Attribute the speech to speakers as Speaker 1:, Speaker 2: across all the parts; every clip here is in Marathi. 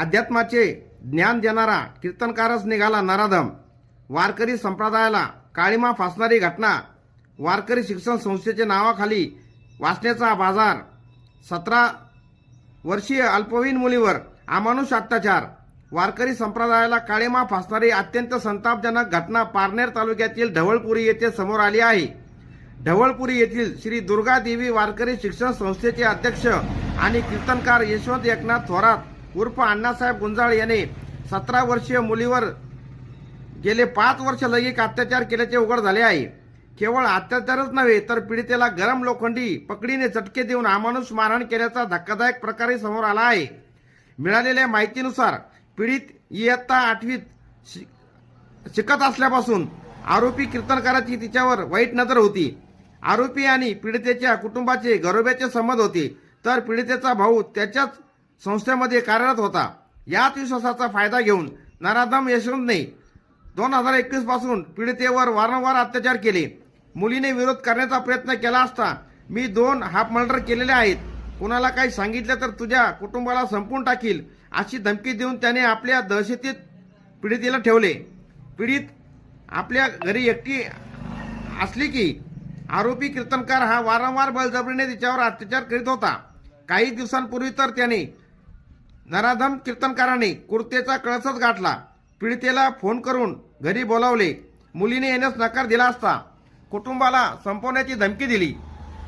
Speaker 1: अध्यात्माचे ज्ञान देणारा कीर्तनकारच निघाला नराधम। वारकरी संप्रदायाला काळीमा फासणारी घटना। वारकरी शिक्षण संस्थेच्या नावाखाली वासनेचा बाजार। 17 वर्षीय अल्पवयीन मुलीवर अमानुष अत्याचार। वारकरी संप्रदायाला काळीमा फासणारी अत्यंत संतापजनक घटना पारनेर तालुक्यातील ढवळपुरी येथे समोर आली आहे। ढवळपुरी येथील श्री दुर्गा देवी वारकरी शिक्षण संस्थेचे अध्यक्ष आणि कीर्तनकार यशवंत एकनाथ थोरात उर्फ अण्णासाहेब गुंजाळ याने 17 वर्षीय मुलीवर गेले 5 वर्ष लैंगिक अत्याचार केल्याचे उघड झाले आहे। केवळ अत्याचारच नव्हे तर पीडितेला गरम लोखंडी पकडीने चटके देऊन अमानुष मारहाण केल्याचा धक्कादायक प्रकारही समोर आला आहे। मिळालेल्या माहितीनुसार पीडित इयत्ता 8वीत शिकत असल्यापासून आरोपी कीर्तनकाराची तिच्यावर वाईट नजर होती। आरोपी आणि पीडितेच्या कुटुंबाचे घरोब्याचे संबंध होते, तर पीडितेचा भाऊ त्याच्याच संस्थेमध्ये कार्यरत होता। याच विश्वासाचा फायदा घेऊन नराधम यशवंतने 2021 पासून पीडितेवर वारंवार अत्याचार केले। मुलीने विरोध करण्याचा प्रयत्न केला असता मी 2 हाफ मर्डर केलेले आहेत, कुणाला काही सांगितलं तर तुझ्या कुटुंबाला संपवून टाकील अशी धमकी देऊन त्याने आपल्या दहशतीत पीडितेला ठेवले। पीडित आपल्या घरी एकटी असली की आरोपी कीर्तनकार हा वारंवार बळजबरीने तिच्यावर अत्याचार करीत होता। काही दिवसांपूर्वी तर त्याने नराधम कीर्तनकाराने कुर्तेचा कळसच गाठला। पीडितेला फोन करून घरी बोलावले। मुलीने येण्यास नकार दिला असता कुटुंबाला संपवण्याची धमकी दिली।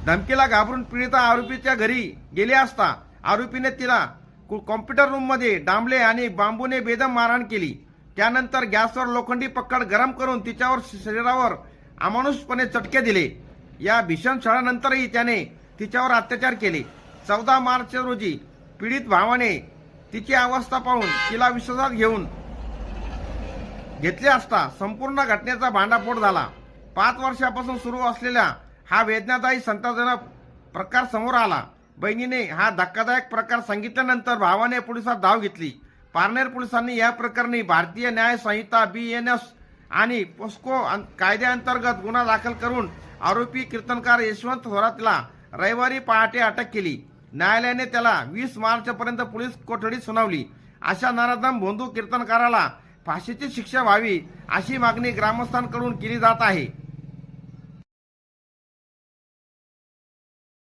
Speaker 1: धमकीला घाबरून पीडिता आरोपीच्या घरी गेली असता आरोपीने तिला कॉम्प्युटर रूममध्ये डांबले आणि बांबूने बेदम मारहाण केली। त्यानंतर गॅसवर लोखंडी पकड गरम करून तिच्यावर शरीरावर अमानुषपणे चटके दिले। या भीषण छळानंतरही त्याने तिच्यावर अत्याचार केले। 14 मार्च रोजी पीडित भावाने तिची अवस्था पाहून तिला विश्वासात घेतले असता संपूर्ण घटनेचा भांडाफोड झाला। 5 वर्षापासून सुरू असलेला हा वेदनादायी संतापजनक प्रकार समोर आला। बहिणीने हा धक्कादायक प्रकार सांगितल्यानंतर भावाने पोलिसात धाव घेतली। पारनेर पोलिसांनी या प्रकरणी भारतीय न्याय संहिता BNS आणि पोस्को कायद्याअंतर्गत गुन्हा दाखल करून आरोपी कीर्तनकार यशवंत थोरातला रविवारी पहाटे अटक केली। न्यायालयाने त्याला 20 मार्चपर्यंत पोलीस कोठडी सुनावली। अशा नराधम भोंदू कीर्तनकाराला फाशीची शिक्षा व्हावी अशी मागणी ग्रामस्थांकडून केली जात आहे।